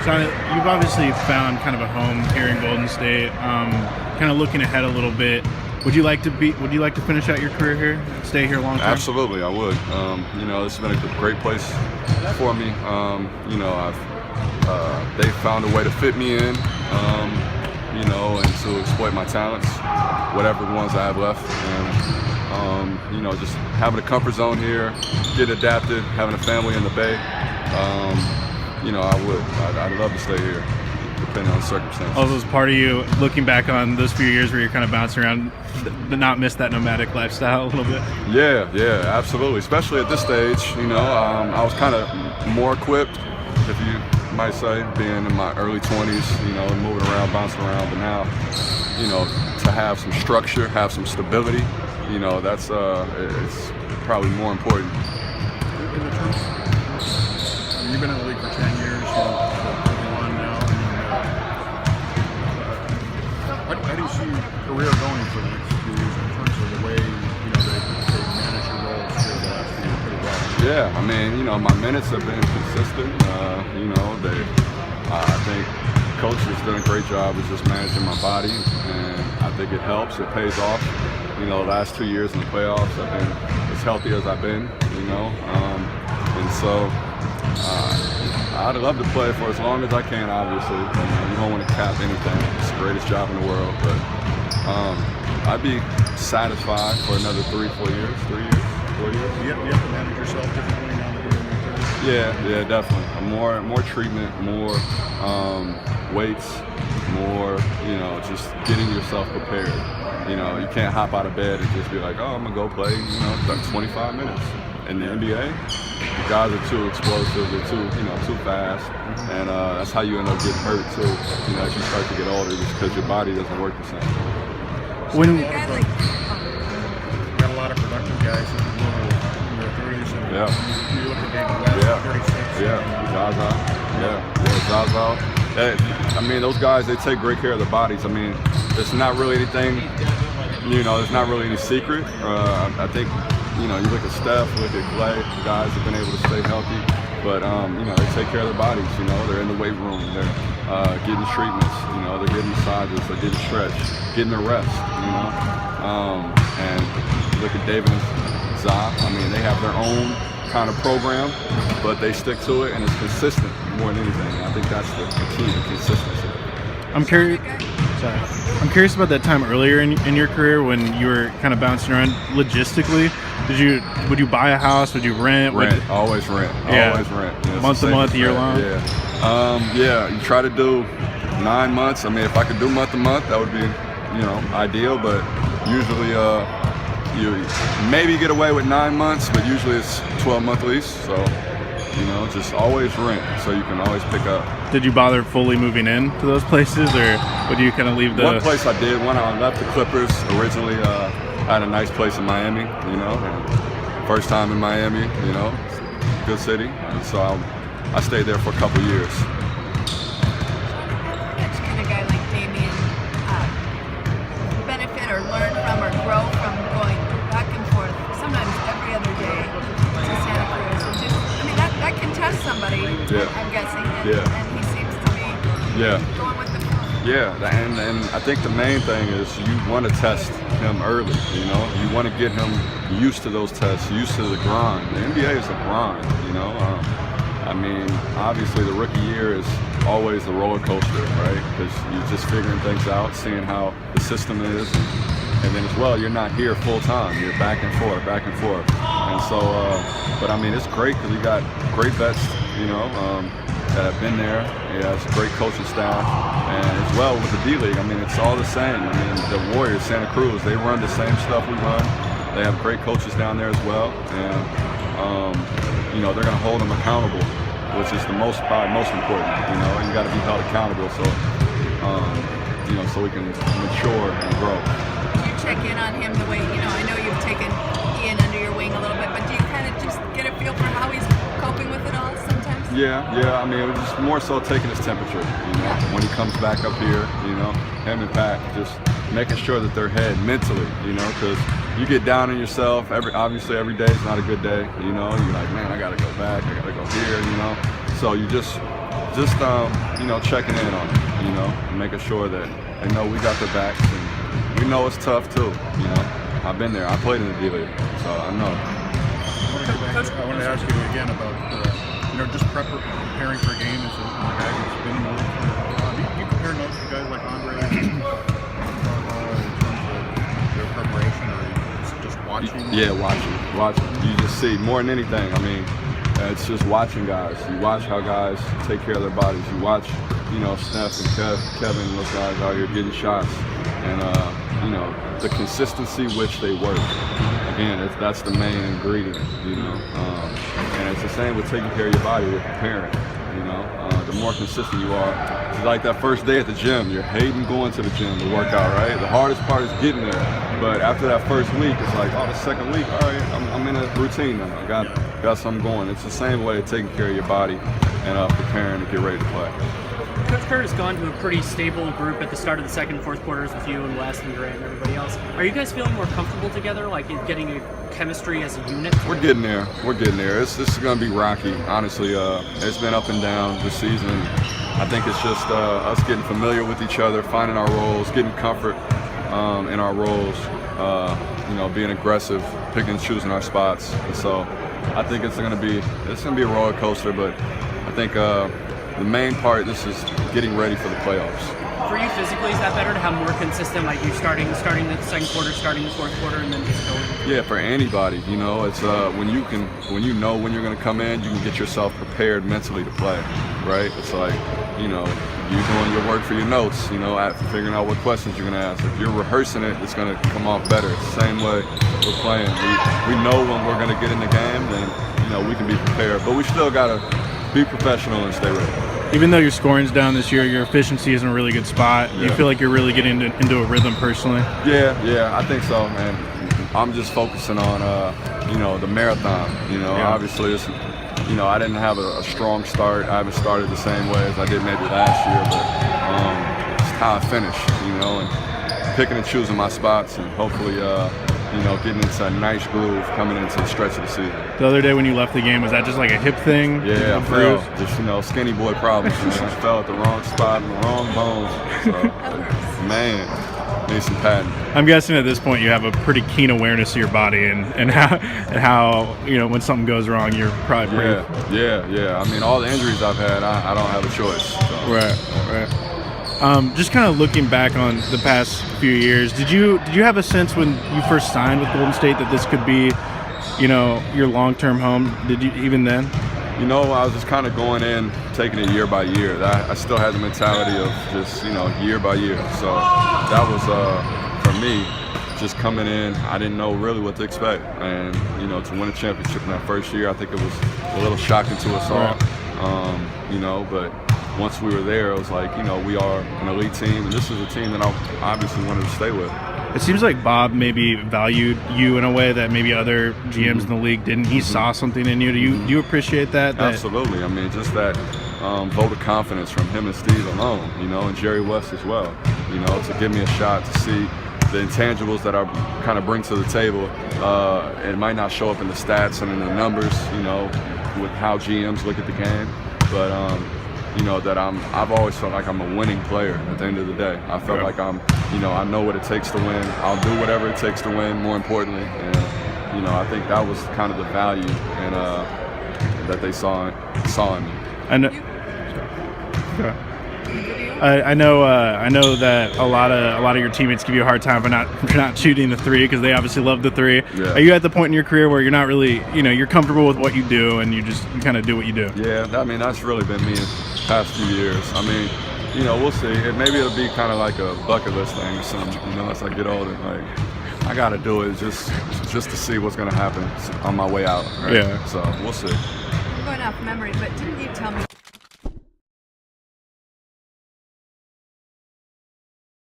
Shaun, you've obviously found kind of a home here in Golden State. Kind of looking ahead a little bit, would you like to finish out your career here, stay here long term? Absolutely, I would. This has been a great place for me. They found a way to fit me in, and to exploit my talents, whatever ones I have left. And, just having a comfort zone here, getting adapted, having a family in the Bay. I'd love to stay here, depending on the circumstances. Also, as part of you looking back on those few years where you're kind of bouncing around, to not miss that nomadic lifestyle a little bit? Yeah, absolutely. Especially at this stage, I was kind of more equipped, if you might say, being in my early 20s, moving around, bouncing around. But now, to have some structure, have some stability, that's it's probably more important. You've been in the league for 10 years, you're 51 now. How do you see your career going for the next few years in terms of the way they manage your roles here the last few years pretty well? Yeah, my minutes have been consistent. I think coach has done a great job of just managing my body, and I think it helps. It pays off. The last 2 years in the playoffs, I've been as healthy as I've been. And so. I'd love to play for as long as I can, obviously. You don't want to cap anything. It's the greatest job in the world. But I'd be satisfied for another 4 years. Do you have to manage yourself differently now that you're in your 30s? Yeah, definitely. More treatment, more weights, more, just getting yourself prepared. You can't hop out of bed and just be like, oh, I'm going to go play, 25 minutes. In the NBA, the guys are too explosive, they're too fast, and that's how you end up getting hurt too. As you start to get older, just because your body doesn't work the same. When Got a lot of productive guys in their 30s. And you look at David West, 36. Zaza. Those guys, they take great care of their bodies. It's not really anything. There's not really any secret. I think. You look at Steph, look at Clay, guys have been able to stay healthy, but they take care of their bodies. They're in the weight room, they're getting treatments, they're getting massages, they're getting stretched, getting their rest. And look at David and Zah. They have their own kind of program, but they stick to it, and it's consistent more than anything. I think that's the key to consistency. I'm curious about that time earlier in your career when you were kind of bouncing around logistically. Would you buy a house? Would you rent? Always rent. Yeah. Always rent. Month to month, year long. Yeah. You try to do 9 months. If I could do month to month, that would be, ideal. But usually, you maybe get away with 9 months, but usually it's 12-month lease. So, just always rent, so you can always pick up. Did you bother fully moving in to those places, or would you kind of leave the? One place I did. When I left the Clippers originally. I had a nice place in Miami, and first time in Miami, good city, and so I stayed there for a couple years. Which kind of guy like Damien benefit or learn from or grow from going back and forth, sometimes every other day to Santa Cruz? And just, that can test somebody, I'm guessing, and he seems to be going with the flow. Yeah, and I think the main thing is you want to test him early, You want to get him used to those tests, used to the grind. The NBA is a grind, Obviously the rookie year is always the roller coaster, right? Because you're just figuring things out, seeing how the system is. And then as well, you're not here full time. You're back and forth. And so, but it's great because we got great vets, that have been there. It's a great coaching staff, and as well with the D-League, it's all the same. The Warriors, Santa Cruz, they run the same stuff we run. They have great coaches down there as well, and they're going to hold them accountable, which is the most important. You got to be held accountable, so so we can mature and grow. Do you check in on him the way I know you've taken Ian under your wing a little bit, but do you kind of just get a feel for how he's coping with it all sometimes? Yeah. It was just more so taking his temperature, when he comes back up here, him and Pat, just making sure that they're ahead mentally, because you get down on yourself. Obviously, every day is not a good day, You're like, man, I got to go back, I got to go here, So you just just checking in on them, making sure that they know we got their backs, and we know it's tough too. I've been there. I played in the D-League, so I know. I wanted to ask you again about just preparing for a game as a guy who's been in the league for a while. Do you compare notes to guys like Andre in terms of their preparation, or just watching? Yeah, watching. You just see more than anything. I mean, it's just watching guys. You watch how guys take care of their bodies. You watch, Steph and Kevin, those guys out here getting shots, and the consistency which they work. Again, that's the main ingredient, and it's the same with taking care of your body, with preparing. The more consistent you are, it's like that first day at the gym. You're hating going to the gym to work out, right? The hardest part is getting there, but after that first week, it's like, the second week, all right, I'm in a routine now. I got something going. It's the same way of taking care of your body and preparing to get ready to play. Coach Kerr has gone to a pretty stable group at the start of the second and fourth quarters with you and Wes and Grant and everybody else. Are you guys feeling more comfortable together, like getting a chemistry as a unit? We're getting there. This is going to be rocky, honestly. It's been up and down this season. I think it's just us getting familiar with each other, finding our roles, getting comfort in our roles, being aggressive, picking and choosing our spots. And so I think it's going to be a roller coaster, but I think the main part, this is getting ready for the playoffs. For you physically, is that better to have more consistent, like you starting the second quarter, starting the fourth quarter, and then just going? Yeah, for anybody, it's when you know when you're going to come in, you can get yourself prepared mentally to play, right? It's like, you doing your work for your notes, after figuring out what questions you're going to ask. If you're rehearsing it, it's going to come off better. It's the same way we're playing. We know when we're going to get in the game, then we can be prepared, but we still got to be professional and stay ready. Even though your scoring's down this year, your efficiency is in a really good spot. Do you feel like you're really getting into a rhythm personally? Yeah, I think so, man. I'm just focusing on, the marathon. Obviously, it's, I didn't have a strong start. I haven't started the same way as I did maybe last year, but it's how I finish, and picking and choosing my spots, and hopefully, getting into a nice groove coming into the stretch of the season. The other day when you left the game, was that just like a hip thing? Yeah, I fell. Just, skinny boy problems. I fell at the wrong spot and the wrong bones. So, man, need some padding. I'm guessing at this point you have a pretty keen awareness of your body and how when something goes wrong, you're probably pretty... Yeah. I mean, all the injuries I've had, I don't have a choice. So. Right. Just kind of looking back on the past few years, did you have a sense when you first signed with Golden State that this could be, your long-term home? Did you even then? I was just kind of going in, taking it year by year. I still had the mentality of just, year by year. So that was, for me, just coming in, I didn't know really what to expect. And, to win a championship in that first year, I think it was a little shocking to us all. But once we were there, it was like, we are an elite team, and this is a team that I obviously wanted to stay with. It seems like Bob maybe valued you in a way that maybe other GMs in the league didn't. He saw something in you. Do you appreciate that? Absolutely. I mean, just that vote of confidence from him and Steve alone, and Jerry West as well, to give me a shot to see the intangibles that I kind of bring to the table. It might not show up in the stats and in the numbers, with how GMs look at the game, but that I've always felt like I'm a winning player at the end of the day. I felt like I know what it takes to win. I'll do whatever it takes to win, more importantly. And, I think that was kind of the value and that they saw in me. I know that a lot of your teammates give you a hard time for not shooting the three, because they obviously love the three. Yeah. Are you at the point in your career where you're not really, you're comfortable with what you do and you kind of do what you do? Yeah, I mean, that's really been me in the past few years. I mean, we'll see. Maybe it'll be kind of like a bucket list thing or something, as I get older. Like, I got to do it just to see what's going to happen on my way out. Right? Yeah. So we'll see. I'm going off memory, but didn't you tell me